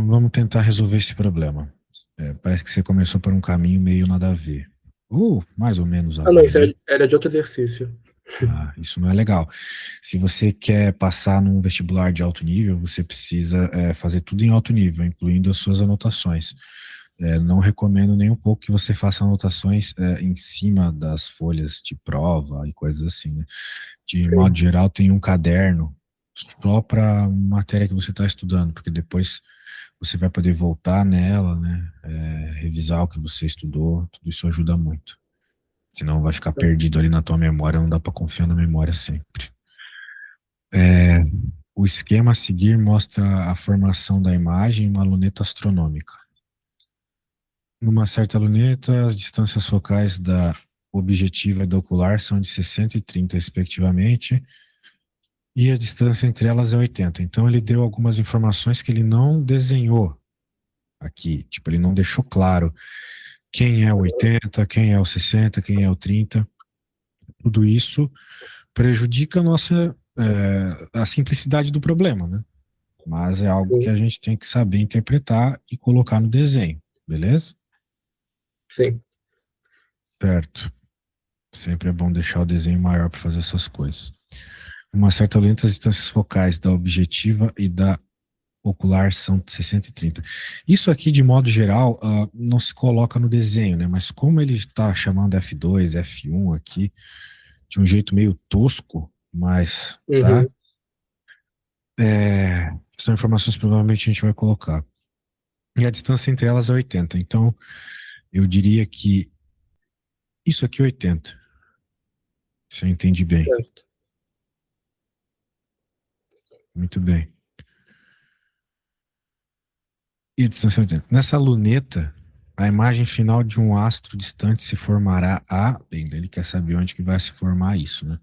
vamos tentar resolver esse problema. Parece que você começou por um caminho meio nada a ver. Ou mais ou menos a Ah, não, ver, isso né? era de outro exercício. Ah, isso não é legal. Se você quer passar num vestibular de alto nível, você precisa fazer tudo em alto nível, incluindo as suas anotações. Não recomendo nem um pouco que você faça anotações em cima das folhas de prova e coisas assim, né? De modo Sim, geral, tem um caderno só para matéria que você está estudando, porque depois você vai poder voltar nela, né? Revisar o que você estudou, tudo isso ajuda muito. Senão vai ficar perdido ali na tua memória, não dá para confiar na memória sempre. É, o esquema a seguir mostra a formação da imagem em uma luneta astronômica. Numa certa luneta, as distâncias focais da objetiva e da ocular são de 60 e 30, respectivamente, e a distância entre elas é 80. Então, ele deu algumas informações que ele não desenhou aqui. Tipo, ele não deixou claro quem é o 80, quem é o 60, quem é o 30. Tudo isso prejudica a simplicidade do problema, né? Mas é algo que sim, a gente tem que saber interpretar e colocar no desenho, beleza? sim. Certo. Sempre é bom deixar o desenho maior para fazer essas coisas. Uma certa lenta, as distâncias focais da objetiva e da ocular são de 60 e 30. Isso aqui, de modo geral, não se coloca no desenho, né? Mas como ele está chamando F2, F1 aqui, de um jeito meio tosco, mas tá? Uhum, São informações que provavelmente a gente vai colocar. E a distância entre elas é 80. Então, eu diria que isso aqui é 80, se eu entendi bem. certo. Muito bem. E a distância é 80. Nessa luneta, a imagem final de um astro distante se formará a. Bem, ele quer saber onde que vai se formar isso, né?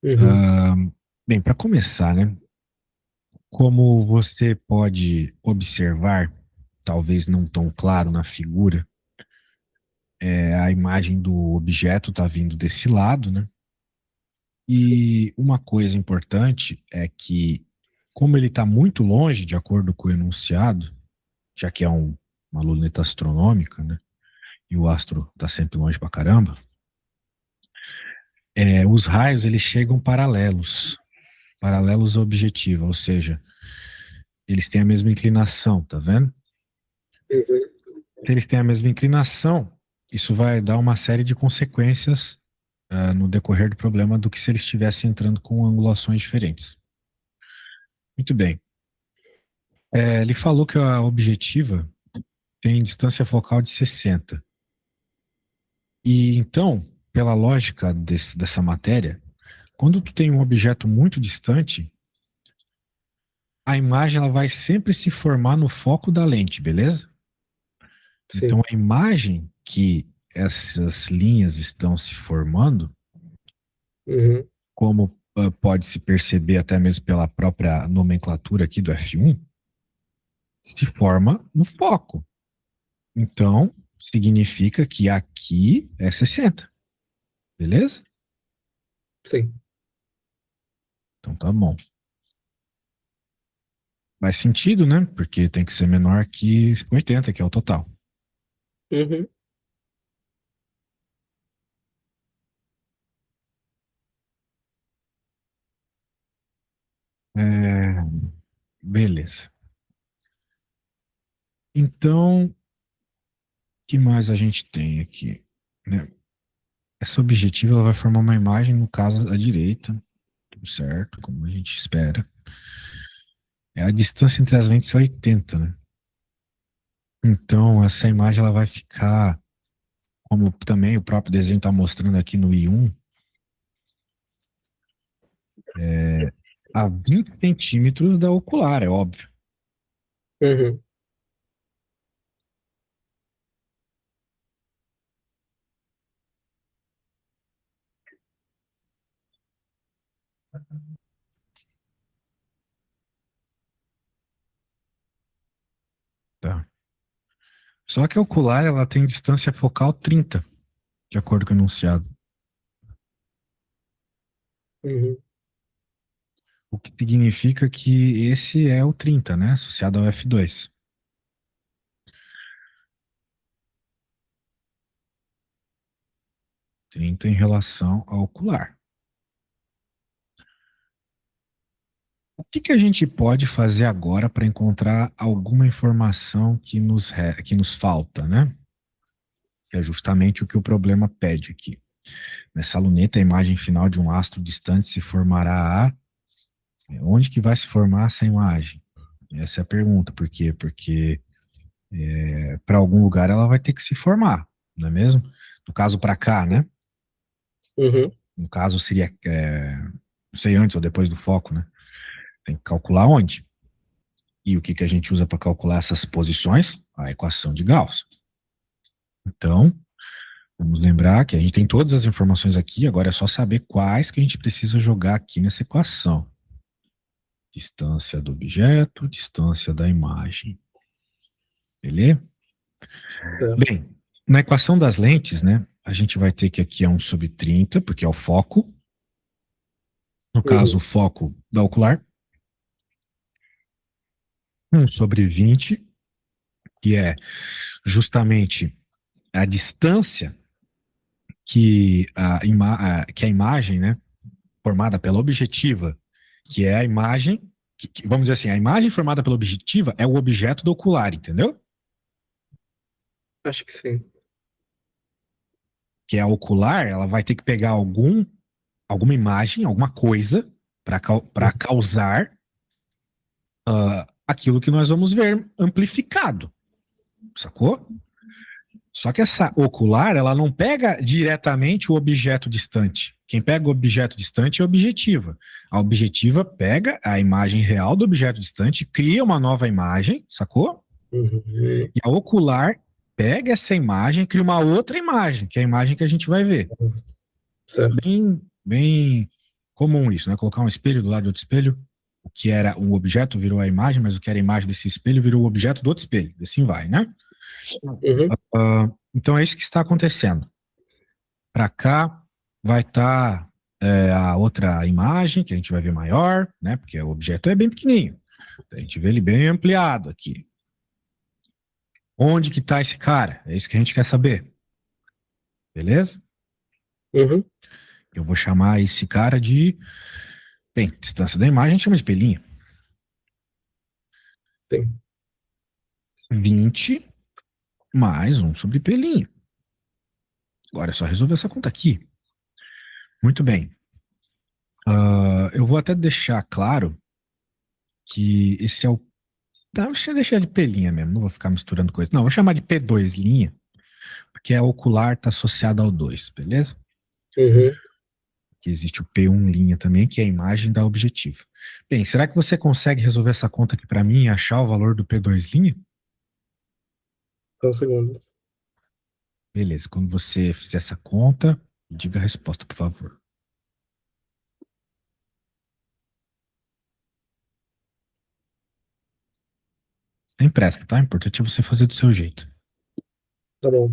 Uhum, Ah, bem, para começar, né? Como você pode observar, talvez não tão claro na figura, a imagem do objeto está vindo desse lado, né? sim, E uma coisa importante é que, como ele está muito longe, de acordo com o enunciado, já que é uma luneta astronômica, né? E o astro está sempre longe pra caramba, os raios eles chegam paralelos ao objetivo, ou seja, eles têm a mesma inclinação, tá vendo? uhum, Se eles têm a mesma inclinação, isso vai dar uma série de consequências no decorrer do problema do que se eles estivessem entrando com angulações diferentes. Muito bem. Ele falou que a objetiva tem distância focal de 60. E então, pela lógica dessa matéria, quando tu tem um objeto muito distante, a imagem ela vai sempre se formar no foco da lente, beleza? Então, sim, a imagem que essas linhas estão se formando, uhum, como pode se perceber até mesmo pela própria nomenclatura aqui do F1, se forma no foco. Então, significa que aqui é 60, beleza? sim, Então tá bom. Faz sentido, né? Porque tem que ser menor que 80, que é o total. uhum, É, beleza. Então, o que mais a gente tem aqui? Né? Essa objetiva ela vai formar uma imagem, no caso, à direita, tudo certo, como a gente espera. A distância entre as lentes é 80, né? Então, essa imagem ela vai ficar, como também o próprio desenho está mostrando aqui no I1, a 20 centímetros da ocular, é óbvio. uhum, Tá? Só que a ocular ela tem distância focal 30, de acordo com o enunciado. uhum, O que significa que esse é o 30, né? Associado ao F2. 30 em relação ao ocular. O que que a gente pode fazer agora para encontrar alguma informação que nos falta, né? Que é justamente o que o problema pede aqui. Nessa luneta, a imagem final de um astro distante se formará a... Onde que vai se formar essa imagem? Essa é a pergunta. Por quê? Porque para algum lugar ela vai ter que se formar, não é mesmo? No caso para cá, né? Uhum. No caso seria, não sei, antes ou depois do foco, né? Tem que calcular onde. E o que que a gente usa para calcular essas posições? A equação de Gauss. Então, vamos lembrar que a gente tem todas as informações aqui, agora é só saber quais que a gente precisa jogar aqui nessa equação. Distância do objeto, distância da imagem. Beleza? Certo. Bem, na equação das lentes, né, a gente vai ter que aqui é 1 sobre 30, porque é o foco. No caso, o Uhum. foco da ocular. 1 sobre 20, que é justamente a distância que a imagem, né, formada pela objetiva, que é a imagem, vamos dizer assim, a imagem formada pela objetiva é o objeto do ocular, entendeu? Acho que sim. Que é a ocular, ela vai ter que pegar alguma imagem, alguma coisa, para Uhum. causar aquilo que nós vamos ver amplificado, sacou? Só que essa ocular, ela não pega diretamente o objeto distante. Quem pega o objeto distante é a objetiva. A objetiva pega a imagem real do objeto distante, cria uma nova imagem, sacou? Uhum. E a ocular pega essa imagem, cria uma outra imagem, que é a imagem que a gente vai ver. Certo. Bem comum isso, né? Colocar um espelho do lado de outro espelho, o que era um objeto virou a imagem, mas o que era a imagem desse espelho virou o objeto do outro espelho. E assim vai, né? Uhum. Então é isso que está acontecendo. Para cá vai estar a outra imagem, que a gente vai ver maior, né? Porque o objeto é bem pequenininho. A gente vê ele bem ampliado aqui. Onde que está esse cara? É isso que a gente quer saber. Beleza? Uhum. Eu vou chamar esse cara de. Bem, distância da imagem a gente chama de pelinho. Sim. 20 mais 1 sobre pelinho. Agora é só resolver essa conta aqui. Muito bem. Eu vou até deixar claro que esse é o. Não, deixa eu deixar de pelinha mesmo, não vou ficar misturando coisas. Não, vou chamar de P2 linha, porque a ocular está associada ao 2, beleza? Uhum. Que existe o P1 linha também, que é a imagem da objetiva. Bem, será que você consegue resolver essa conta aqui para mim e achar o valor do P2 linha? Só um segundo. Beleza, quando você fizer essa conta, diga a resposta, por favor. Sem pressa, tá? O importante é você fazer do seu jeito. Tá bom.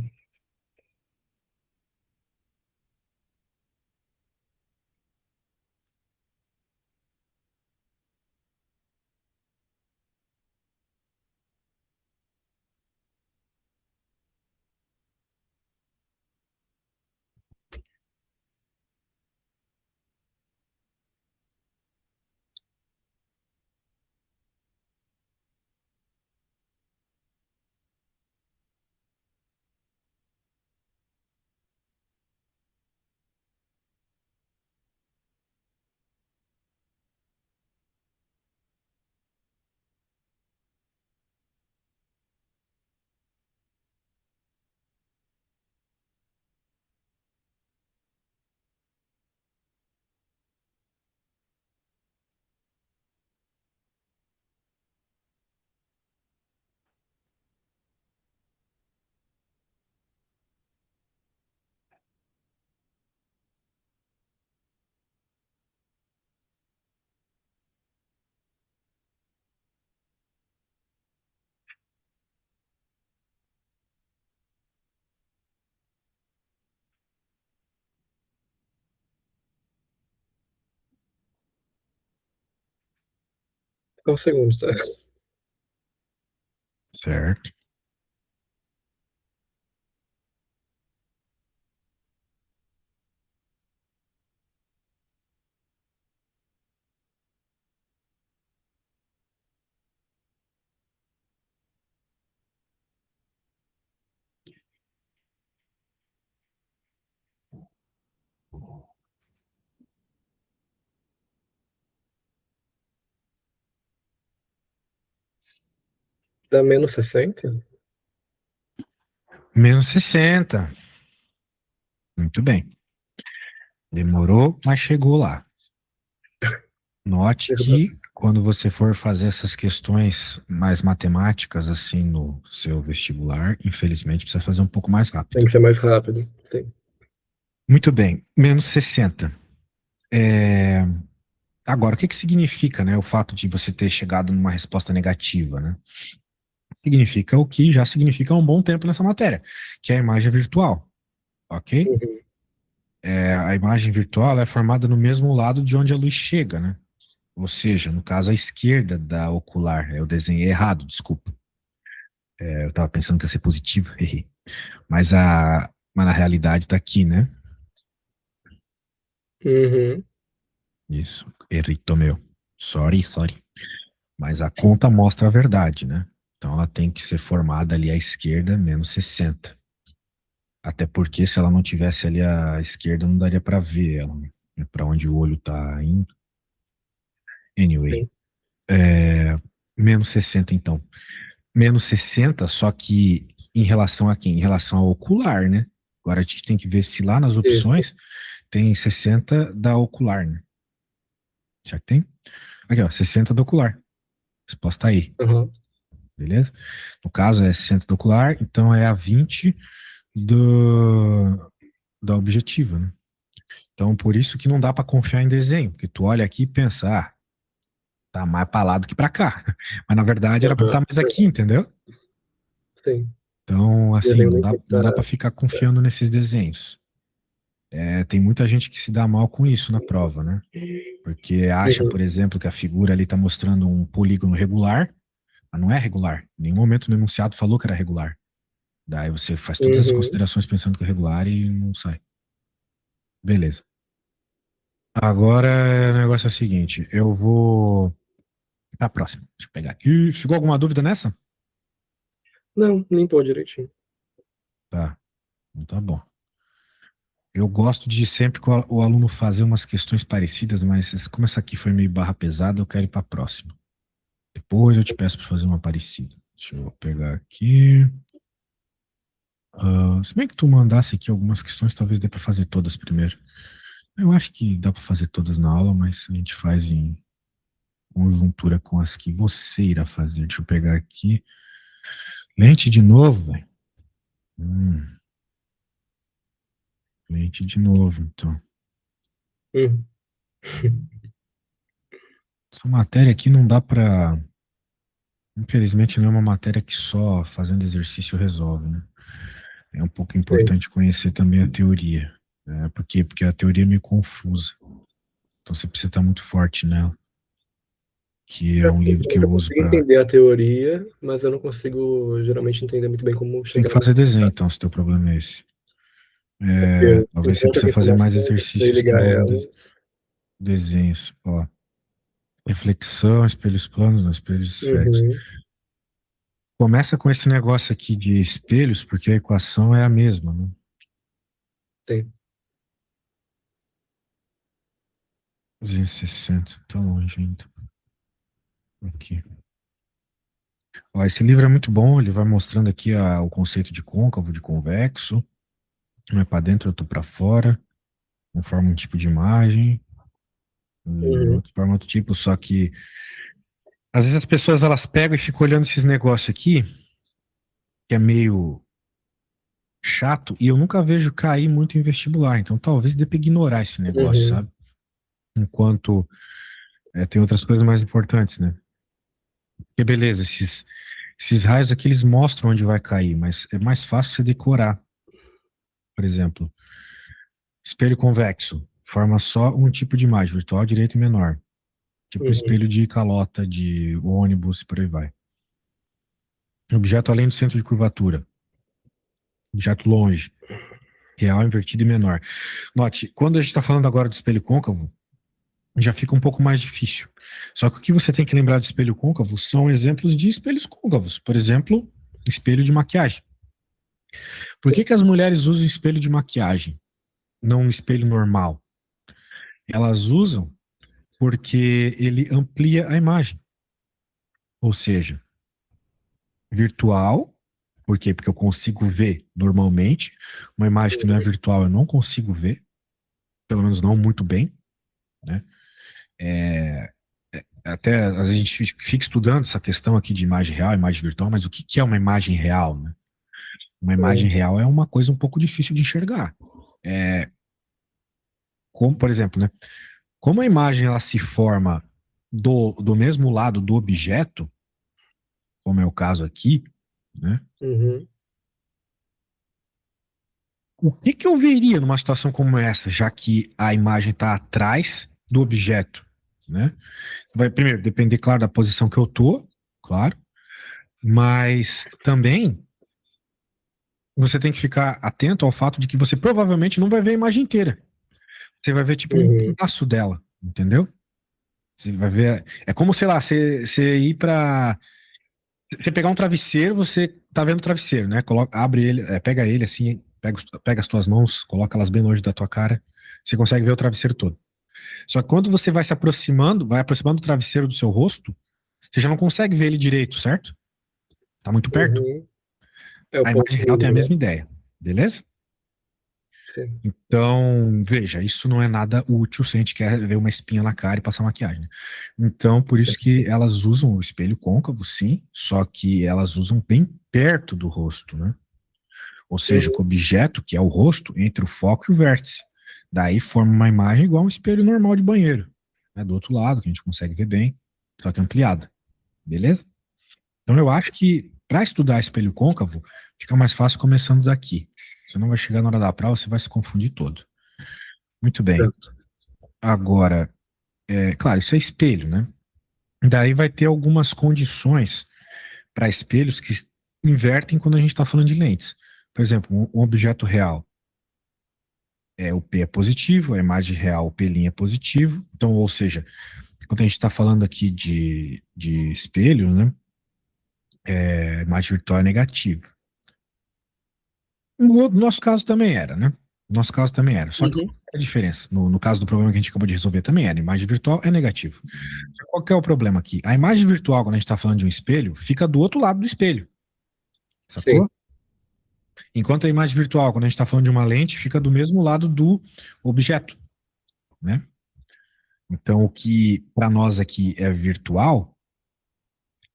Só um segundo, tá? Certo. Dá menos 60? -60. Muito bem. Demorou, mas chegou lá. Note Perdão. que quando você for fazer essas questões mais matemáticas, assim, no seu vestibular, infelizmente precisa fazer um pouco mais Tem rápido. que ser mais rápido. Sim. Muito bem, -60. É, Agora, o que que significa, né, o fato de você ter chegado numa resposta negativa, né? Significa o que já significa há um bom tempo nessa matéria, que é a imagem virtual, ok? Uhum. A imagem virtual ela é formada no mesmo lado de onde a luz chega, né? Ou seja, no caso, à esquerda da ocular. Eu desenhei errado, desculpa. Eu estava pensando que ia ser positivo, errei. Mas na realidade está aqui, né? Uhum. Isso, errito meu. Sorry, sorry. Mas a conta mostra a verdade, né? Então ela tem que ser formada ali à esquerda, -60. Até porque se ela não tivesse ali à esquerda, não daria para ver ela, né? Para onde o olho está indo. Anyway, Sim. -60 então. -60, só que em relação a quem? Em relação ao ocular, né? Agora a gente tem que ver se lá nas Isso. opções tem 60 da ocular, né? Já tem? Aqui, ó, 60 da ocular. Resposta aí, Aham. beleza? No caso é 60 da ocular, então é a 20 do, da objetiva, né? Então por isso que não dá para confiar em desenho, porque tu olha aqui e pensa, tá mais pra lá do que pra cá. Mas na verdade era pra Aham. estar mais aqui, entendeu? Sim. Então, assim, Desenho nem tem que não dá tá. para ficar confiando nesses desenhos. Tem muita gente que se dá mal com isso na prova, né? Porque acha, por Uhum. exemplo, que a figura ali está mostrando um polígono regular, mas não é regular. Em nenhum momento no enunciado falou que era regular. Daí você faz todas as Uhum. considerações pensando que é regular e não sai. Beleza. Agora o negócio é o seguinte, eu vou pra próxima. Deixa eu pegar aqui. Ficou alguma dúvida nessa? Não, limpou direitinho. Tá, então tá bom. Eu gosto de sempre que o aluno fazer umas questões parecidas, mas como essa aqui foi meio barra pesada, eu quero ir para a próxima. Depois eu te peço para fazer uma parecida. Deixa eu pegar aqui. Se bem que tu mandasse aqui algumas questões, talvez dê para fazer todas primeiro. Eu acho que dá para fazer todas na aula, mas a gente faz em conjuntura com as que você irá fazer. Deixa eu pegar aqui. Lente de novo, velho. Lente de novo, então. Uhum. Essa matéria aqui não dá para. Infelizmente, não é uma matéria que só fazendo exercício resolve, né? É um pouco Sim. importante conhecer também a teoria. Né? Por quê? Porque a teoria é meio confusa. Então você precisa estar muito forte nela. Que é um livro que Eu eu uso consigo para. entender a teoria, mas eu não consigo geralmente entender muito bem como Tem que chegar fazer nela. desenho, então, se teu problema é esse. Porque tem Talvez você tantas precise fazer mais informações, sei exercícios ligar com elas. desenhos. Ó, reflexão, espelhos planos, não, espelhos esféricos. Uhum. Começa com esse negócio aqui de espelhos, porque a equação é a mesma, né? Sim. 260, tá longe ainda. Aqui. Ó, esse livro é muito bom, ele vai mostrando aqui o conceito de côncavo, de convexo. Um é para dentro, outro para fora. Um forma um tipo de imagem, e Uhum. outro forma outro tipo, só que às vezes as pessoas elas pegam e ficam olhando esses negócios aqui, que é meio chato, e eu nunca vejo cair muito em vestibular, então talvez dê para ignorar esse negócio, Uhum. sabe? Enquanto tem outras coisas mais importantes, né? Porque beleza, esses raios aqui eles mostram onde vai cair, mas é mais fácil você decorar. Por exemplo, espelho convexo forma só um tipo de imagem, virtual, direita e menor. Tipo Uhum. espelho de calota, de ônibus, por aí vai. Objeto além do centro de curvatura. Objeto longe, real, invertido e menor. Note, quando a gente está falando agora do espelho côncavo, já fica um pouco mais difícil. Só que o que você tem que lembrar de espelho côncavo são exemplos de espelhos côncavos. Por exemplo, espelho de maquiagem. Por que Sim. que as mulheres usam espelho de maquiagem, não um espelho normal? Elas usam porque ele amplia a imagem. Ou seja, virtual. Por quê? Porque eu consigo ver normalmente. Uma imagem que não é virtual eu não consigo ver, pelo menos não muito bem, né? É, até a gente fica estudando essa questão aqui de imagem real, imagem virtual, mas o que que é uma imagem real, né? Uma imagem É. real é uma coisa um pouco difícil de enxergar. É, como, por exemplo, né? Como a imagem ela se forma do mesmo lado do objeto, como é o caso aqui, né? Uhum. O que que eu veria numa situação como essa, já que a imagem está atrás do objeto, né? Você vai primeiro depender, claro, da posição que eu tô, claro, mas também você tem que ficar atento ao fato de que você provavelmente não vai ver a imagem inteira. Você vai ver tipo um Uhum. pedaço dela, entendeu? Você vai ver. É como, sei lá, você ir pra. Você pegar um travesseiro, você tá vendo o travesseiro, né? Coloca, abre ele, pega ele assim, pega as tuas mãos, coloca elas bem longe da tua cara, você consegue ver o travesseiro todo. Só que quando você vai se aproximando, vai aproximando o travesseiro do seu rosto, você já não consegue ver ele direito, certo? Tá muito perto. Uhum. É o A ponto imagem real tem a negro, né? mesma ideia, beleza? Sim. Então, veja, isso não é nada útil se a gente quer ver uma espinha na cara e passar maquiagem, né? Então, por isso que elas usam o espelho côncavo, sim, só que elas usam bem perto do rosto, né? Ou seja, com o Uhum. objeto, que é o rosto, entre o foco e o vértice. Daí forma uma imagem igual um espelho normal de banheiro, né? Do outro lado, que a gente consegue ver bem, só que ampliada, beleza? Então, eu acho que para estudar espelho côncavo, fica mais fácil começando daqui. Você não vai chegar na hora da prova, você vai se confundir todo. Muito bem. Certo. Agora, claro, isso é espelho, né? Daí vai ter algumas condições para espelhos que invertem quando a gente está falando de lentes. Por exemplo, um objeto real, o P é positivo, a imagem real, o P' é positivo. Então, ou seja, quando a gente está falando aqui de espelho, né? A imagem virtual é negativa. No nosso caso também era, né? No nosso caso também era. Só que qual Uhum. é a diferença? No caso do problema que a gente acabou de resolver também era. A imagem virtual é negativa. Qual que é o problema aqui? A imagem virtual, quando a gente está falando de um espelho, fica do outro lado do espelho, Sim. sacou? Enquanto a imagem virtual, quando a gente está falando de uma lente, fica do mesmo lado do objeto, né? Então, o que para nós aqui é virtual,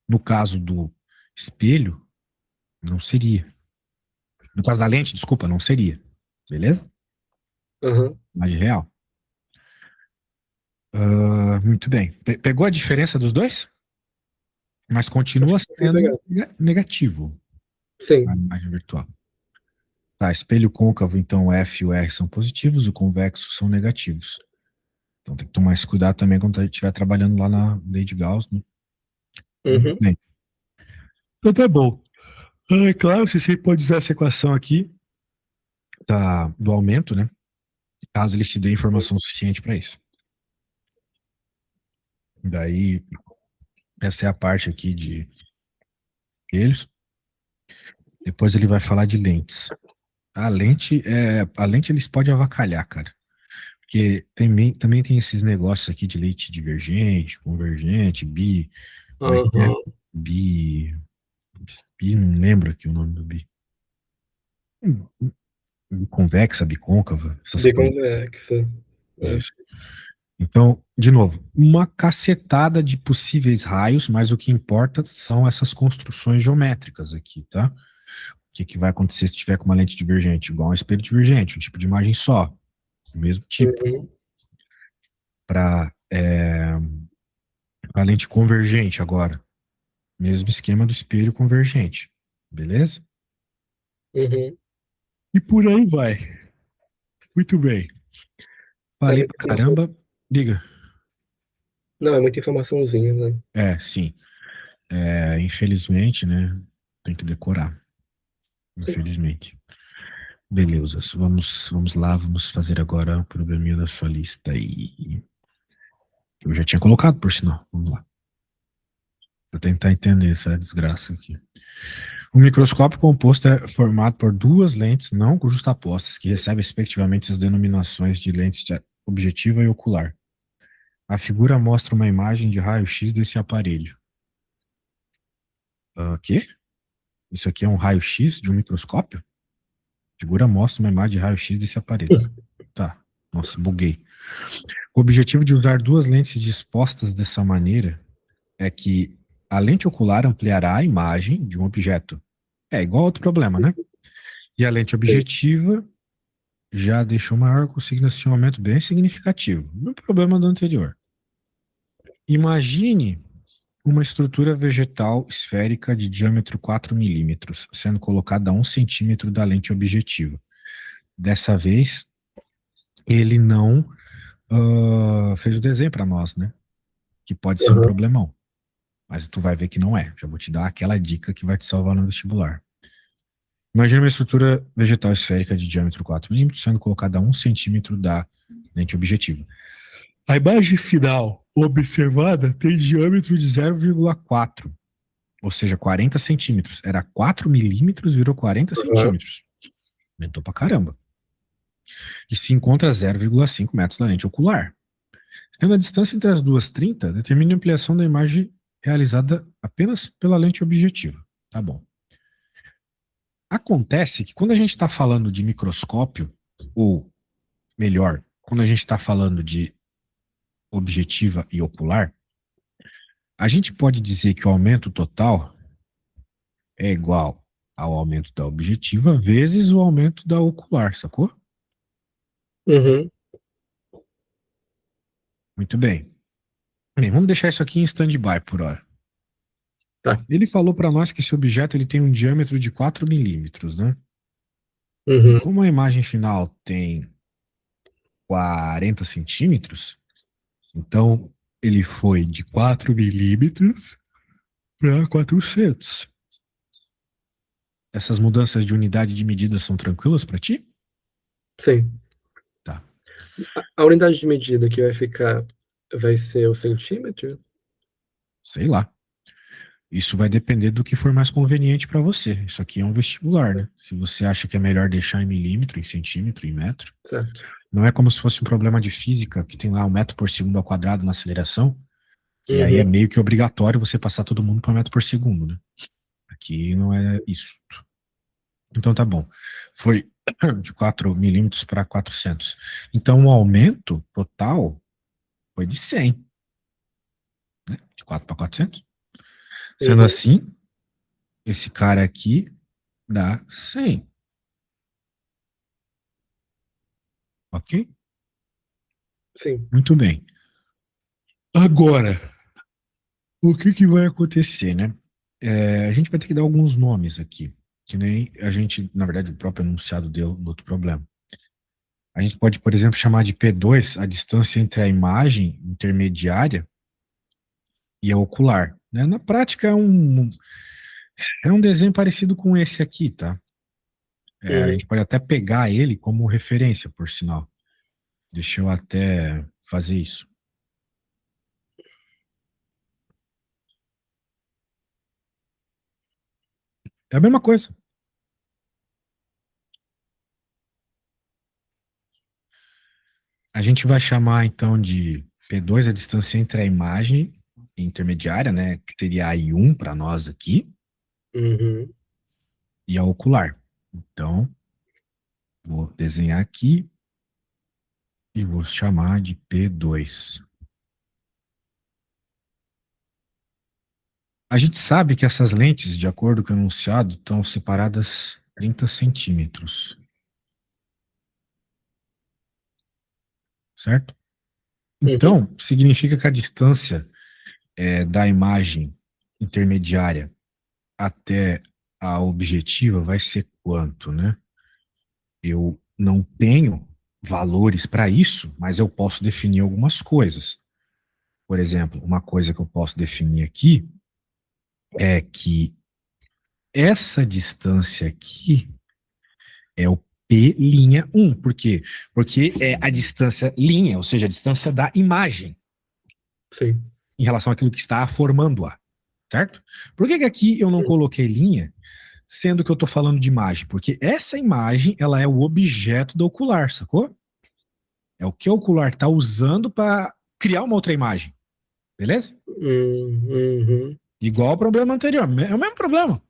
no caso do espelho, não seria. No caso da lente, desculpa, não seria. Beleza? Aham. Imagem real. Muito bem. Pegou a diferença dos dois? Mas Acho continua que consegui sendo pegar. negativo a Sim. imagem virtual. Tá, espelho côncavo, então o F e o R são positivos, o convexo são negativos. Então tem que tomar esse cuidado também quando a gente estiver trabalhando lá na lei de Gauss, né? Muito Uhum. bem. Então tá bom. É claro, você pode usar essa equação aqui do aumento, né? Caso eles te dêem informação suficiente para isso. Daí, essa é a parte aqui de eles. Depois ele vai falar de lentes. A lente eles podem avacalhar, cara. Porque também tem esses negócios aqui de lente divergente, convergente, como é que é? Aham. Bi, não lembro aqui o nome do bi. Biconvexa, bicôncava, essas coisas. Biconvexa. É. Isso. Então, de novo, uma cacetada de possíveis raios, mas o que importa são essas construções geométricas aqui, tá? O que vai acontecer se tiver com uma lente divergente? Igual um espelho divergente, um tipo de imagem só, o mesmo tipo. Uhum. Para a lente convergente agora, mesmo esquema do espelho convergente, beleza? Uhum. E por aí vai. Muito bem. É Falei muita pra informação. caramba. Diga. Não, é muita informaçãozinha, né? Sim. Infelizmente, né? Tem que decorar. Sim. Infelizmente. Beleza. Vamos lá. Vamos fazer agora o probleminha da sua lista aí. Eu já tinha colocado, por sinal. Vamos lá. Vou tentar entender essa desgraça aqui. O microscópio composto é formado por duas lentes não justapostas, que recebem respectivamente as denominações de lentes de objetiva e ocular. A figura mostra uma imagem de raio-x desse aparelho. Quê? Isso aqui é um raio-x de um microscópio? A figura mostra uma imagem de raio-x desse aparelho. Tá. Nossa, buguei. O objetivo de usar duas lentes dispostas dessa maneira é que a lente ocular ampliará a imagem de um objeto. É igual outro problema, né? E a lente Sim. objetiva já deixou maior, conseguindo assim um aumento bem significativo. No problema do anterior. Imagine uma estrutura vegetal esférica de diâmetro 4 milímetros, sendo colocada a 1 centímetro da lente objetiva. Dessa vez, ele não fez o desenho para nós, né? Que pode ser um Aham. problemão. Mas tu vai ver que não é. Já vou te dar aquela dica que vai te salvar no vestibular. Imagina uma estrutura vegetal esférica de diâmetro 4 milímetros sendo colocada a 1 centímetro da lente objetiva. A imagem final observada tem diâmetro de 0,4, ou seja, 40 centímetros. Era 4 milímetros, virou 40 Aham. centímetros. Aumentou pra caramba. E se encontra a 0,5 metros da lente ocular. Tendo a distância entre as duas 30, determine a ampliação da imagem realizada apenas pela lente objetiva. Tá bom. Acontece que quando a gente está falando de microscópio, ou melhor, quando a gente está falando de objetiva e ocular, a gente pode dizer que o aumento total é igual ao aumento da objetiva vezes o aumento da ocular, sacou? Uhum. Muito bem. Bem, vamos deixar isso aqui em stand-by por hora. Tá. Ele falou para nós que esse objeto ele tem um diâmetro de 4 milímetros, né? E Uhum. como a imagem final tem 40 centímetros, então ele foi de 4 milímetros para 400. Essas mudanças de unidade de medida são tranquilas para ti? Sim. Tá. A unidade de medida que vai ficar vai ser o centímetro? Sei lá. Isso vai depender do que for mais conveniente para você. Isso aqui é um vestibular, né? Se você acha que é melhor deixar em milímetro, em centímetro, em metro, Certo. não é como se fosse um problema de física que tem lá 1 metro por segundo ao quadrado na aceleração, que aí é Uhum. meio que obrigatório você passar todo mundo para metro por segundo, né? Aqui não é isso. Então tá bom. Foi de 4 milímetros para 400. Então o aumento total foi de 100, né? De 4 para 400. Sendo Uhum. assim, esse cara aqui dá 100, ok? Sim. Muito bem. Agora, o que que vai acontecer, né? A gente vai ter que dar alguns nomes aqui, que nem a gente, na verdade, o próprio enunciado deu no outro problema. A gente pode, por exemplo, chamar de P2 a distância entre a imagem intermediária e a ocular, né? Na prática, é um desenho parecido com esse aqui, tá? A Uhum. gente pode até pegar ele como referência, por sinal. Deixa eu até fazer isso. É a mesma coisa. A gente vai chamar então de P2 a distância entre a imagem intermediária, né, que seria a I1 para nós aqui, Uhum. e a ocular. Então, vou desenhar aqui e vou chamar de P2. A gente sabe que essas lentes, de acordo com o enunciado, estão separadas 30 centímetros, certo? Uhum. Então, significa que a distância da imagem intermediária até a objetiva vai ser quanto, né? Eu não tenho valores para isso, mas eu posso definir algumas coisas. Por exemplo, uma coisa que eu posso definir aqui é que essa distância aqui é o P'1. Por quê? Porque é a distância linha, ou seja, a distância da imagem Sim. em relação àquilo que está formando-a, certo? Por que que aqui eu não coloquei linha, sendo que eu estou falando de imagem? Porque essa imagem, ela é o objeto do ocular, sacou? É o que o ocular está usando para criar uma outra imagem, beleza? Uhum, Igual ao problema anterior, é o mesmo problema.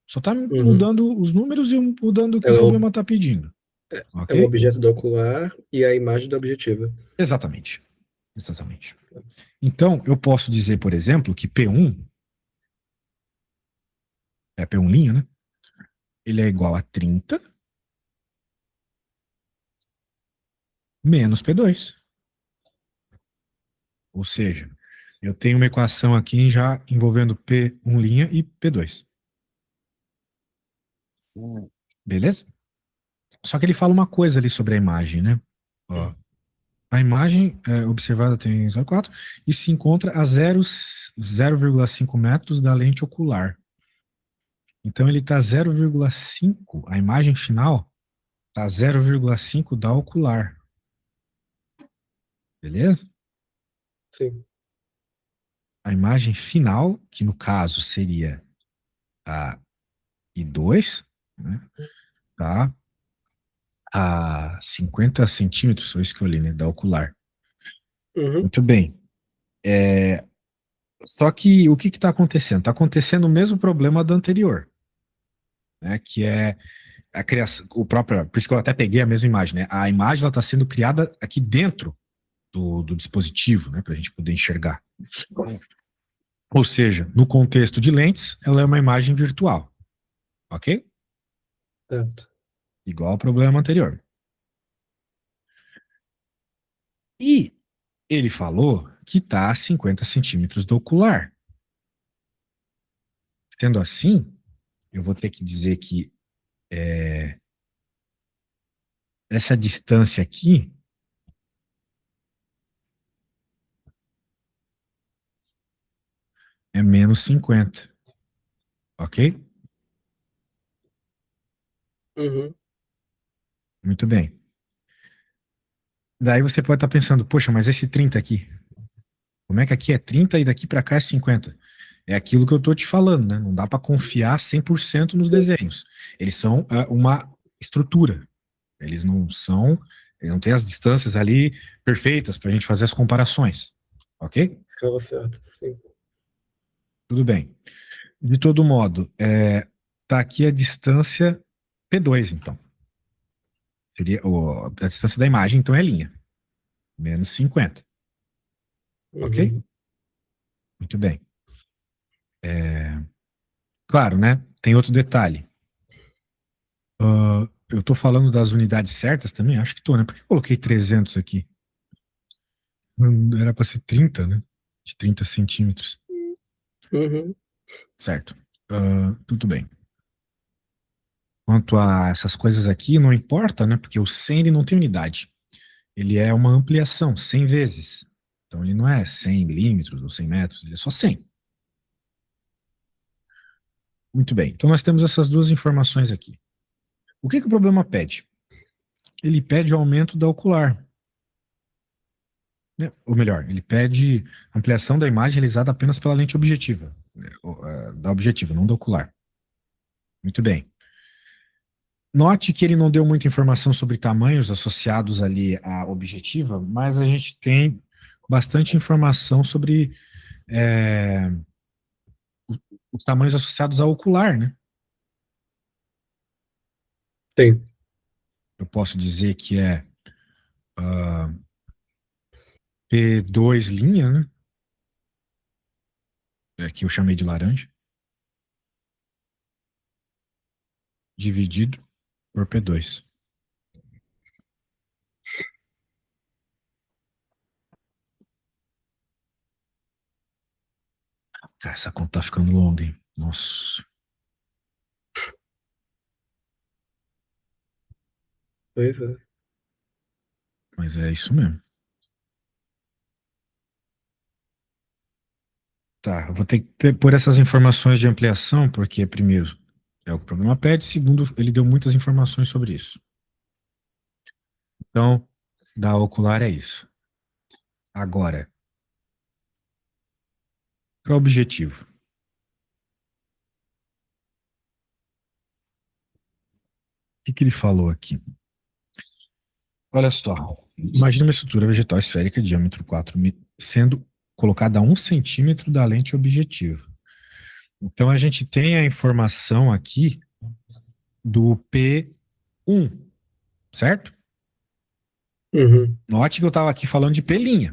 Só está uhum. mudando os números e mudando o que o Ela problema está pedindo, é o ok? objeto do ocular e a imagem da objetiva. Exatamente, exatamente. Então, eu posso dizer, por exemplo, que P1, é P1', né? Ele é igual a 30 menos P2. Ou seja, eu tenho uma equação aqui já envolvendo P1' e P2. Beleza? Só que ele fala uma coisa ali sobre a imagem, né? Ó, a imagem observada tem 0,4 e se encontra a 0,5 metros da lente ocular. Então ele está 0,5, a imagem final está 0,5 da ocular. Beleza? Sim. A imagem final, que no caso seria a I2, né? Tá a 50 centímetros, foi isso que eu li, né? Da ocular. Uhum. Muito bem. Só que o que está acontecendo? Está acontecendo o mesmo problema do anterior, né? Que é a criação, o próprio, por isso que eu até peguei a mesma imagem, né? A imagem está sendo criada aqui dentro do dispositivo, né? Para a gente poder enxergar. Ou seja, no contexto de lentes, ela é uma imagem virtual, ok? Certo. Igual ao problema anterior. E ele falou que está a 50 centímetros do ocular. Sendo assim, eu vou ter que dizer que essa distância aqui é menos 50, ok? Uhum. Muito bem. Daí você pode estar pensando, poxa, mas esse 30 aqui, como é que aqui é 30 e daqui para cá é 50? É aquilo que eu estou te falando, né? Não dá para confiar 100% nos Sim. desenhos. Eles são uma estrutura. Eles não são, eles não têm as distâncias ali perfeitas para a gente fazer as comparações, ok? Ficava certo. Sim. Tudo bem. De todo modo, tá aqui a distância P2, então. Seria a distância da imagem, então é linha. Menos 50, ok? Uhum. Muito bem. Claro, né? Tem outro detalhe. Eu tô falando das unidades certas também? Acho que tô, né? Por que eu coloquei 300 aqui? Era para ser 30, né? De 30 centímetros. Uhum. Certo. Tudo bem. Quanto a essas coisas aqui, não importa, né? Porque o 100 ele não tem unidade. Ele é uma ampliação, 100 vezes. Então ele não é 100 milímetros ou 100 metros, ele é só 100. Muito bem. Então nós temos essas duas informações aqui. O que que o problema pede? Ele pede o aumento da ocular, né? Ou melhor, ele pede ampliação da imagem realizada apenas pela lente objetiva, né? Da objetiva, não da ocular. Muito bem. Note que ele não deu muita informação sobre tamanhos associados ali à objetiva, mas a gente tem bastante informação sobre é, os tamanhos associados ao ocular, né? Sim. Eu posso dizer que é P2', né? Que eu chamei de laranja, dividido por P2. Cara, essa conta tá ficando longa, hein? Nossa, Pois é. mas é isso mesmo. Tá, eu vou ter que pôr essas informações de ampliação, porque, primeiro, é o que o programa pede, segundo, ele deu muitas informações sobre isso. Então, da ocular é isso. Agora, para o objetivo. O que que ele falou aqui? Olha só, imagina uma estrutura vegetal esférica de diâmetro 4 sendo colocada a 1 centímetro da lente objetiva. Então, a gente tem a informação aqui do P1, certo? Uhum. Note que eu estava aqui falando de P'.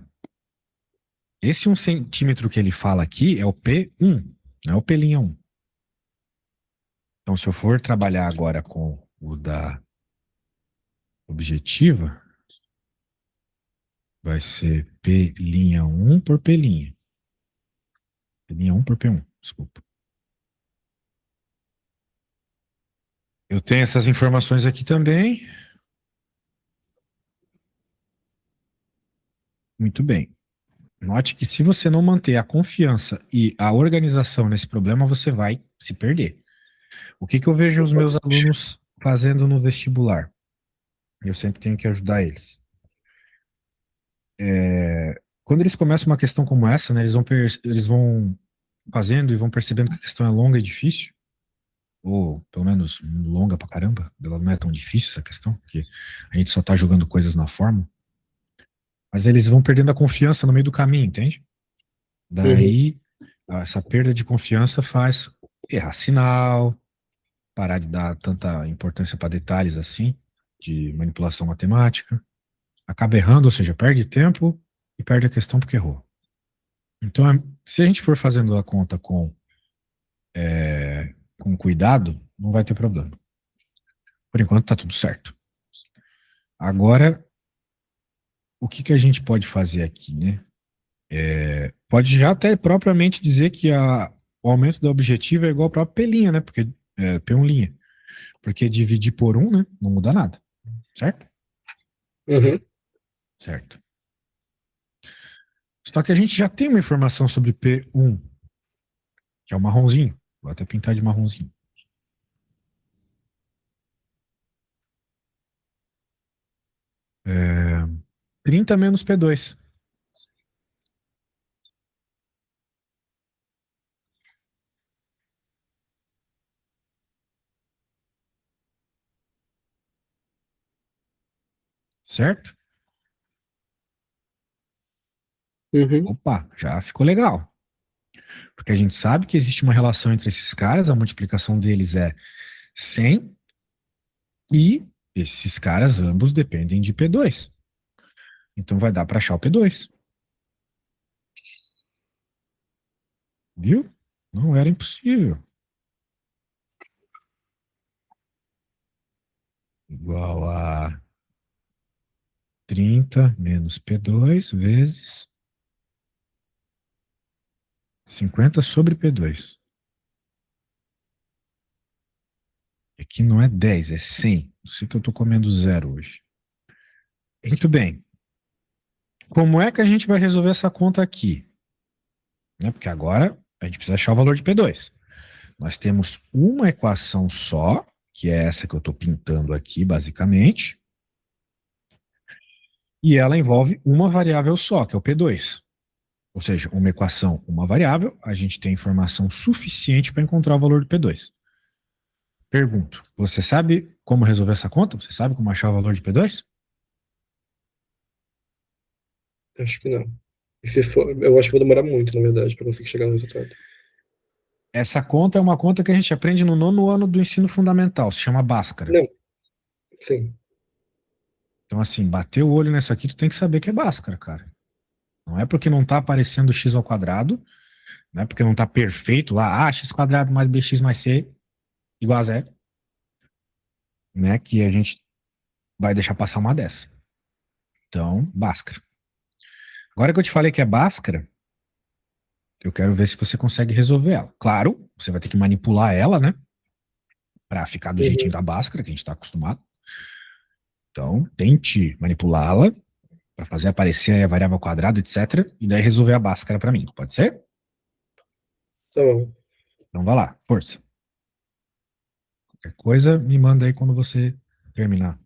Esse 1 centímetro que ele fala aqui é o P1, não é o P'1. Então, se eu for trabalhar agora com o da objetiva, vai ser P'1 por P'. P'1 por P1, desculpa. Eu tenho essas informações aqui também. Muito bem. Note que se você não manter a confiança e a organização nesse problema, você vai se perder. O que que eu vejo os meus alunos fazendo no vestibular? Eu sempre tenho que ajudar eles. Quando eles começam uma questão como essa, né, eles vão fazendo e vão percebendo que a questão é longa e difícil, ou pelo menos longa pra caramba, ela não é tão difícil essa questão, porque a gente só tá jogando coisas na forma, mas eles vão perdendo a confiança no meio do caminho, entende? Uhum. Daí, essa perda de confiança faz errar sinal, parar de dar tanta importância para detalhes assim, de manipulação matemática, acaba errando, ou seja, perde tempo e perde a questão porque errou. Então, se a gente for fazendo a conta com cuidado, não vai ter problema. Por enquanto, tá tudo certo. Agora, o que que a gente pode fazer aqui, né? Pode já até propriamente dizer que o aumento da objetiva é igual ao próprio P', né? Porque P1'. Porque dividir por 1, né? Não muda nada. Certo? Uhum. Certo. Só que a gente já tem uma informação sobre P1, que é o marronzinho. Vou até pintar de marronzinho. 30 menos P2. Certo? Uhum. Opa, já ficou legal. Porque a gente sabe que existe uma relação entre esses caras, a multiplicação deles é 100, e esses caras ambos dependem de P2. Então vai dar para achar o P2. Viu? Não era impossível. Igual a 30 menos P2 vezes 50 sobre P2. Aqui não é 10, é 100. Não sei que eu estou comendo zero hoje. Muito bem. Como é que a gente vai resolver essa conta aqui? Né? Porque agora a gente precisa achar o valor de P2. Nós temos uma equação só, que é essa que eu estou pintando aqui, basicamente, e ela envolve uma variável só, que é o P2. Ou seja, uma equação, uma variável, a gente tem informação suficiente para encontrar o valor do P2. Pergunto, você sabe como resolver essa conta? Você sabe como achar o valor de P2? Acho que não. E se for, eu acho que vai demorar muito, na verdade, para conseguir chegar no resultado. Essa conta é uma conta que a gente aprende no 9º ano do ensino fundamental, se chama Bhaskara. Não, sim. Então, assim, bater o olho nessa aqui, tu tem que saber que é Bhaskara, cara. Não é porque não tá aparecendo x ao quadrado, não é porque não tá perfeito lá, x quadrado mais bx mais c igual a zero, né, que a gente vai deixar passar uma dessa. Então, Bhaskara. Agora que eu te falei que é Bhaskara, eu quero ver se você consegue resolver ela. Claro, você vai ter que manipular ela, né, para ficar do jeitinho Uhum. da Bhaskara, que a gente tá acostumado. Então, tente manipulá-la para fazer aparecer a variável ao quadrado, etc. E daí resolver a Bhaskara para mim. Pode ser? Tá bom. Então vai lá, força. Qualquer coisa, me manda aí quando você terminar.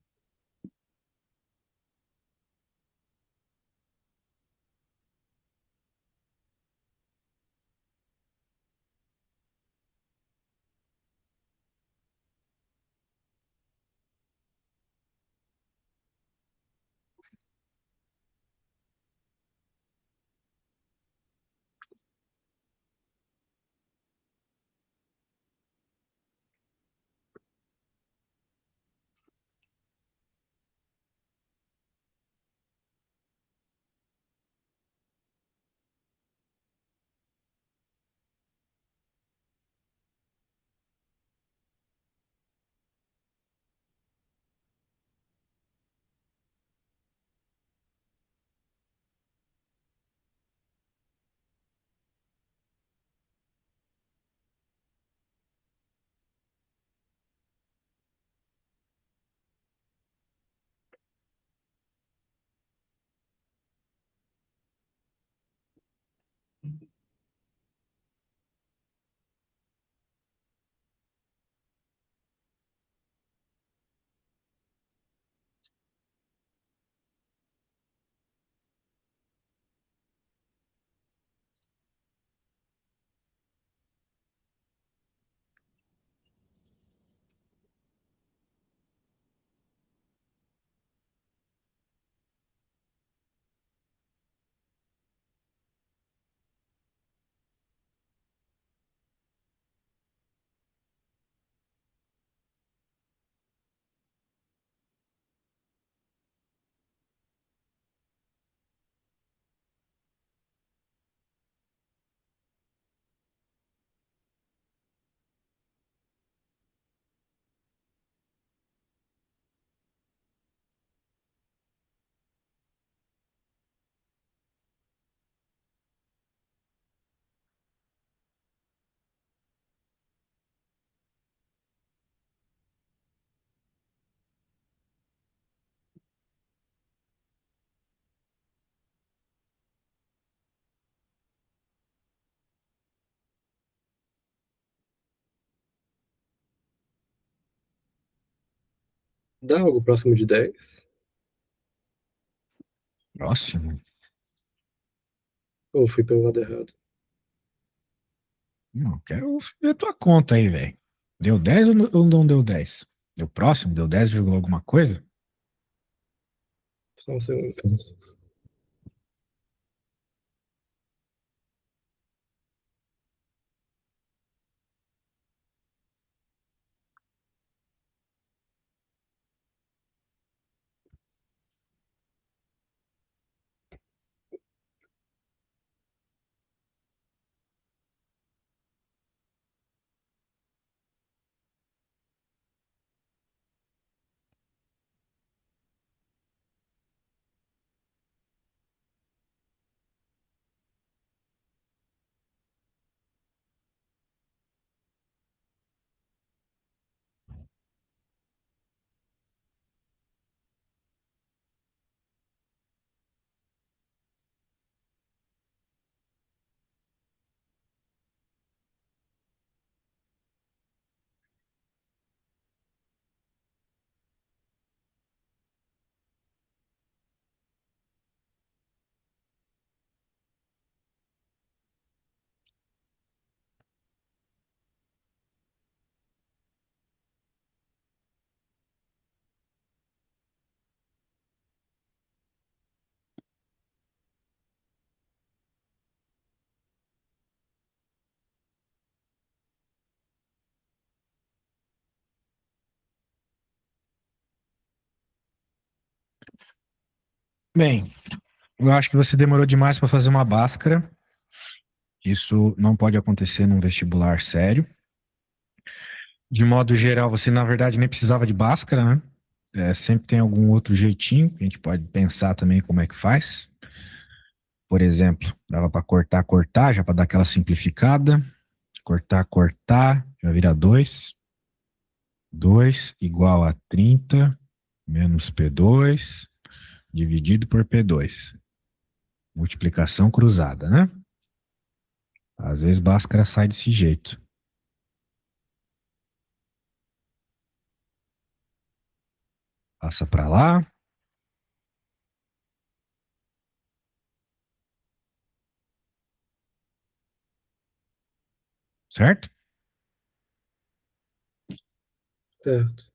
Dá algo próximo de 10? Próximo. Ou fui pelo lado errado? Não, quero ver tua conta aí, velho. Deu 10 ou não deu 10? Deu próximo? Deu 10, alguma coisa? Só um segundo. Bem, eu acho que você demorou demais para fazer uma Bhaskara. Isso não pode acontecer num vestibular sério. De modo geral, você na verdade nem precisava de Bhaskara, né? Sempre tem algum outro jeitinho que a gente pode pensar também como é que faz. Por exemplo, dava para cortar, cortar, já para dar aquela simplificada. Cortar, cortar, já vira 2. 2 igual a 30 menos P2 dividido por P2. Multiplicação cruzada, né? Às vezes Bhaskara sai desse jeito. Passa pra lá, certo? Certo.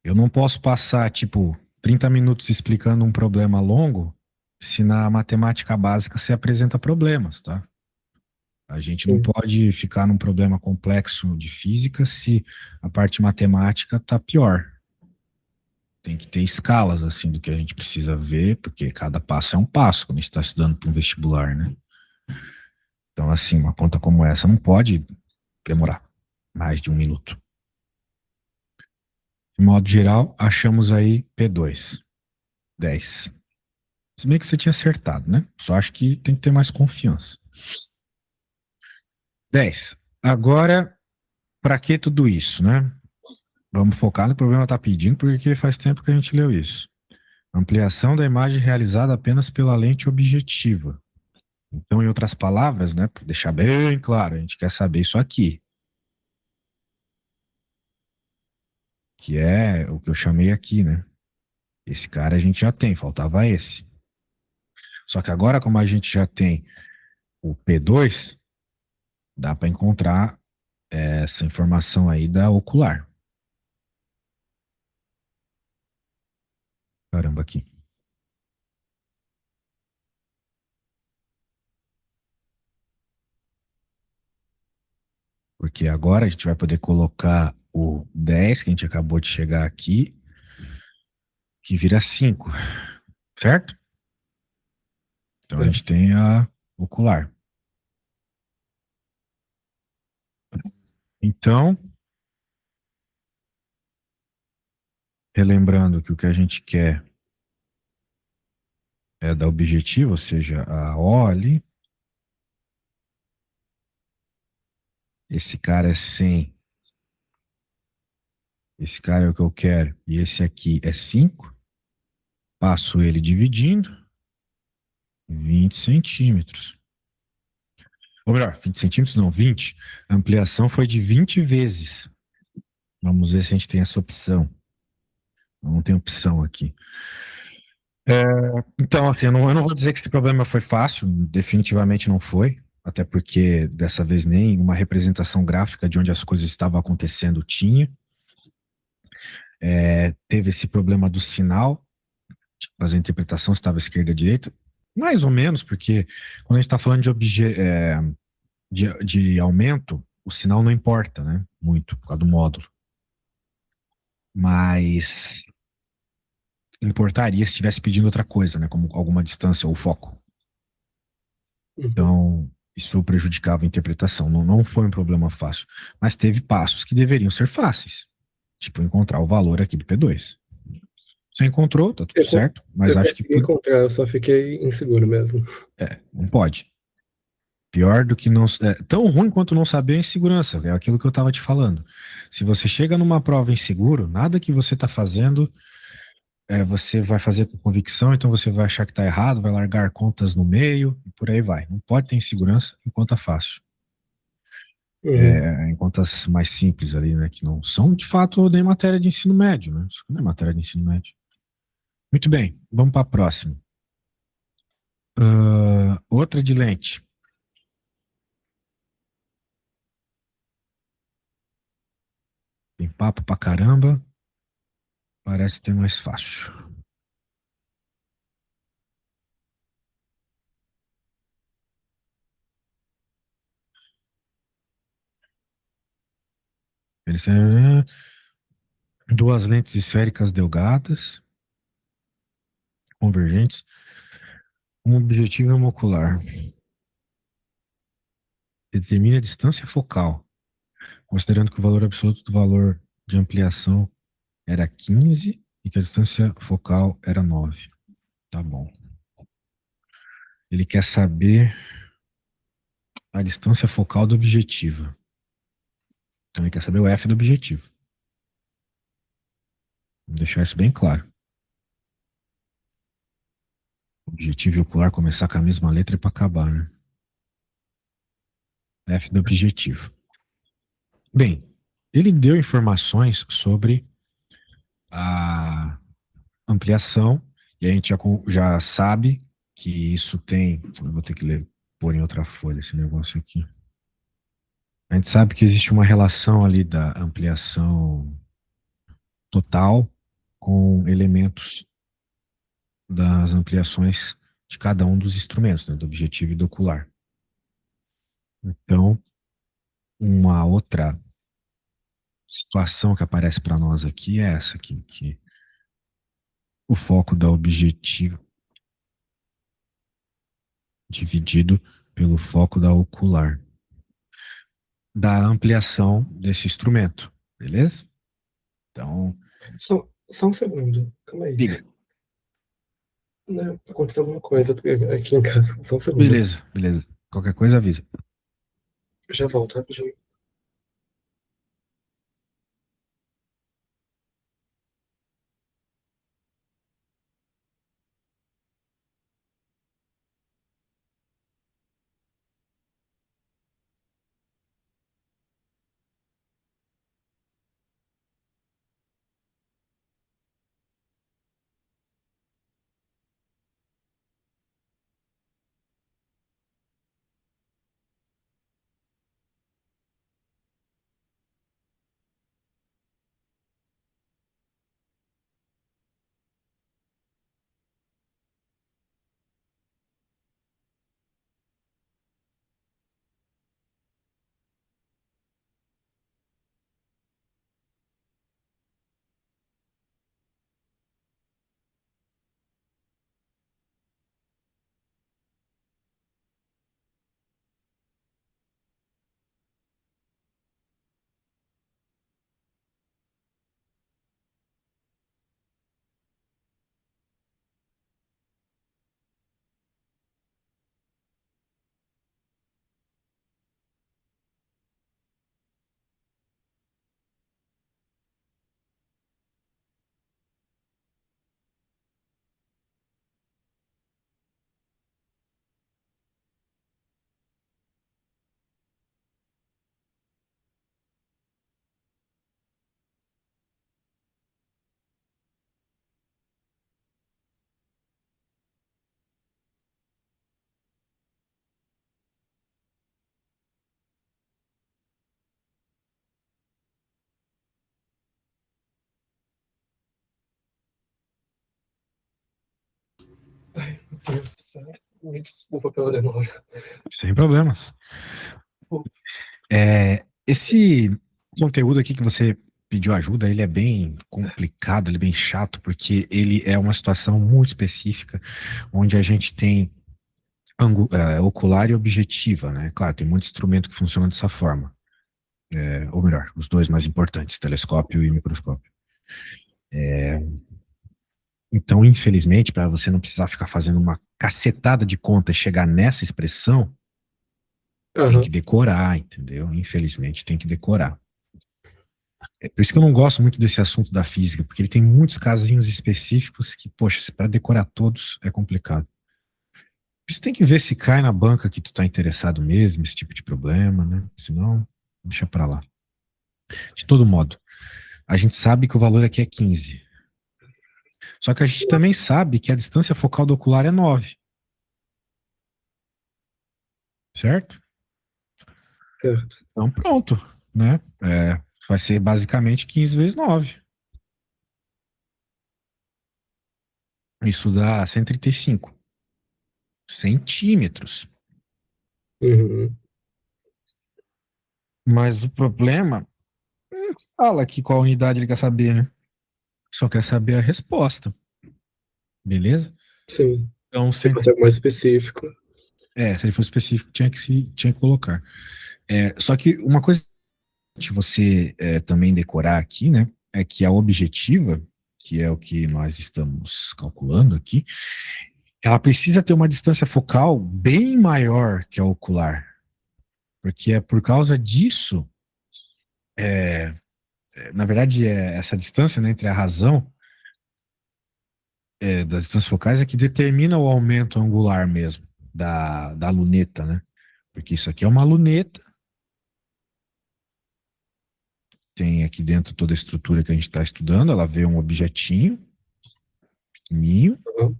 Eu não posso passar, tipo, 30 minutos explicando um problema longo se na matemática básica você apresenta problemas, tá? A gente não Sim. pode ficar num problema complexo de física se a parte matemática tá pior. Tem que ter escalas, assim, do que a gente precisa ver, porque cada passo é um passo quando a gente está estudando para um vestibular, né? Então, assim, uma conta como essa não pode demorar mais de um minuto. De modo geral, achamos aí P2, 10. Se bem que você tinha acertado, né? Só acho que tem que ter mais confiança. 10. Agora, para que tudo isso, né? Vamos focar no problema que está pedindo, porque faz tempo que a gente leu isso. Ampliação da imagem realizada apenas pela lente objetiva. Então, em outras palavras, né, para deixar bem claro, a gente quer saber isso aqui, que é o que eu chamei aqui, né? Esse cara a gente já tem, faltava esse. Só que agora, como a gente já tem o P2, dá para encontrar essa informação aí da ocular. Caramba, aqui. Porque agora a gente vai poder colocar o 10 que a gente acabou de chegar aqui, que vira 5, certo? Então a gente Certo. tem a ocular. Então, relembrando que o que a gente quer é da objetiva, ou seja, a O ali. Esse cara é 100. Esse cara é o que eu quero. E esse aqui é 5. Passo ele dividindo. 20 centímetros. Ou melhor, 20 centímetros não, 20. A ampliação foi de 20 vezes. Vamos ver se a gente tem essa opção. Não tem opção aqui. Então, assim, eu não vou dizer que esse problema foi fácil, definitivamente não foi, até porque dessa vez nem uma representação gráfica de onde as coisas estavam acontecendo tinha. Teve esse problema do sinal, de fazer a interpretação se estava esquerda ou direita, mais ou menos, porque quando a gente está falando de aumento, o sinal não importa, né? Muito, por causa do módulo. Mas importaria se estivesse pedindo outra coisa, né? Como alguma distância ou foco. Uhum. Então, isso prejudicava a interpretação. Não, não foi um problema fácil. Mas teve passos que deveriam ser fáceis. Tipo, encontrar o valor aqui do P2. Você encontrou, tá tudo Eu, con- certo, mas eu acho que consegui encontrar, eu só fiquei inseguro mesmo. não pode. Pior do que não. Tão ruim quanto não saber é insegurança. É aquilo que eu estava te falando. Se você chega numa prova inseguro, nada que você está fazendo você vai fazer com convicção, então você vai achar que está errado, vai largar contas no meio e por aí vai. Não pode ter insegurança em conta fácil. Uhum. Em contas mais simples ali, né? Que não são de fato nem matéria de ensino médio, né? Isso não é matéria de ensino médio. Muito bem, vamos para a próxima. Outra de lente. Tem papo pra caramba. Parece ter mais fácil. Eles, duas lentes esféricas delgadas, convergentes, um objetivo é ocular. Determine a distância focal, considerando que o valor absoluto do valor de ampliação era 15 e que a distância focal era 9. Tá bom. Ele quer saber a distância focal do objetivo. Então ele quer saber o F do objetivo. Vou deixar isso bem claro. Objetivo e ocular começar com a mesma letra para acabar, né? F do objetivo. Bem, ele deu informações sobre a ampliação, e a gente já sabe que isso tem. Eu vou ter que ler, pôr em outra folha esse negócio aqui. A gente sabe que existe uma relação ali da ampliação total com elementos das ampliações de cada um dos instrumentos, né, do objetivo e do ocular. Então, uma outra situação que aparece para nós aqui é essa aqui, que o foco da objetivo dividido pelo foco da ocular, da ampliação desse instrumento, beleza? Então, Só um segundo. Calma aí. diga. Não, aconteceu alguma coisa aqui em casa. Só um segundo. Beleza, beleza. Qualquer coisa avisa. Já volto, rapidinho. Ai, meu Deus do céu. Me desculpa pela demora. Sem problemas. Esse conteúdo aqui que você pediu ajuda, ele é bem complicado, ele é bem chato, porque ele é uma situação muito específica, onde a gente tem ocular e objetiva, né? Claro, tem muito instrumento que funciona dessa forma. Ou melhor, os dois mais importantes, telescópio e microscópio. Então, infelizmente, para você não precisar ficar fazendo uma cacetada de conta e chegar nessa expressão, tem que Aham. decorar, entendeu? Infelizmente, tem que decorar. É por isso que eu não gosto muito desse assunto da física, porque ele tem muitos casinhos específicos que, poxa, para decorar todos é complicado. Você tem que ver se cai na banca que tu tá interessado mesmo, esse tipo de problema, né? Senão, deixa pra lá. De todo modo, a gente sabe que o valor aqui é 15. Só que a gente também sabe que a distância focal do ocular é 9, certo? Certo. Então pronto, né? Vai ser basicamente 15 vezes 9. Isso dá 135 centímetros. Uhum. Mas o problema, fala aqui qual unidade ele quer saber, né? Só quer saber a resposta, beleza? Sim. Então, Se fosse algo mais específico. se ele fosse específico, tinha que colocar. Só que uma coisa que você também decorar aqui, né, é que a objetiva, que é o que nós estamos calculando aqui, ela precisa ter uma distância focal bem maior que a ocular, porque é por causa disso, na verdade, essa distância, né, entre a razão das distâncias focais é que determina o aumento angular mesmo da luneta, né? Porque isso aqui é uma luneta tem aqui dentro toda a estrutura que a gente está estudando, ela vê um objetinho pequenininho, Aham.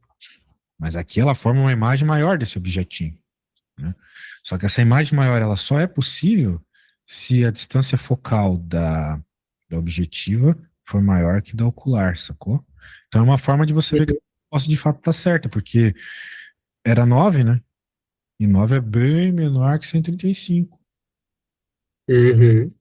mas aqui ela forma uma imagem maior desse objetinho, né? Só que essa imagem maior ela só é possível se a distância focal da objetiva for maior que da ocular, sacou? Então é uma forma de você ver que a Uhum. resposta de fato está certa, porque era 9, né? E 9 é bem menor que 135. Uhum.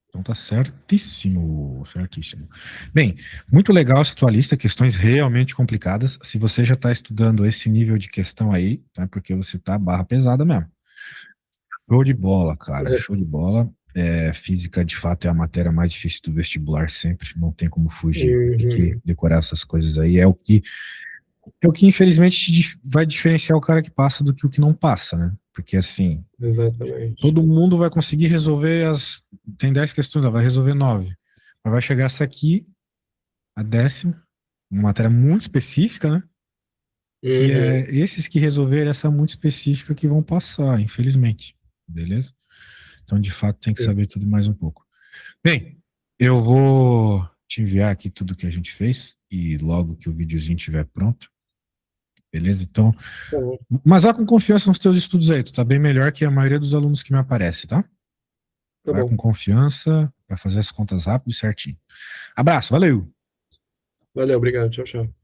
Então tá certíssimo, certíssimo. Bem, muito legal essa tua lista, questões realmente complicadas. Se você já está estudando esse nível de questão aí, tá? Porque você tá barra pesada mesmo. Show de bola, cara, show de bola. É, física, de fato, é a matéria mais difícil do vestibular sempre, não tem como fugir. Tem que Uhum. decorar essas coisas aí. É o que infelizmente vai diferenciar o cara que passa do que o que não passa, né? Porque assim, Exatamente. todo mundo vai conseguir resolver Tem 10 questões, ela vai resolver 9. Mas vai chegar essa aqui, a décima, uma matéria muito específica, né? Que Uhum. é esses que resolverem essa muito específica que vão passar, infelizmente. Beleza? Então, de fato, tem que Sim. saber tudo mais um pouco. Bem, eu vou te enviar aqui tudo que a gente fez e logo que o videozinho estiver pronto, beleza? Então, Tá bom. mas vá com confiança nos teus estudos aí, tu tá bem melhor que a maioria dos alunos que me aparece, tá? Tá Vai com bom. confiança para fazer as contas rápido e certinho. Abraço, valeu! Valeu, obrigado. Tchau, tchau.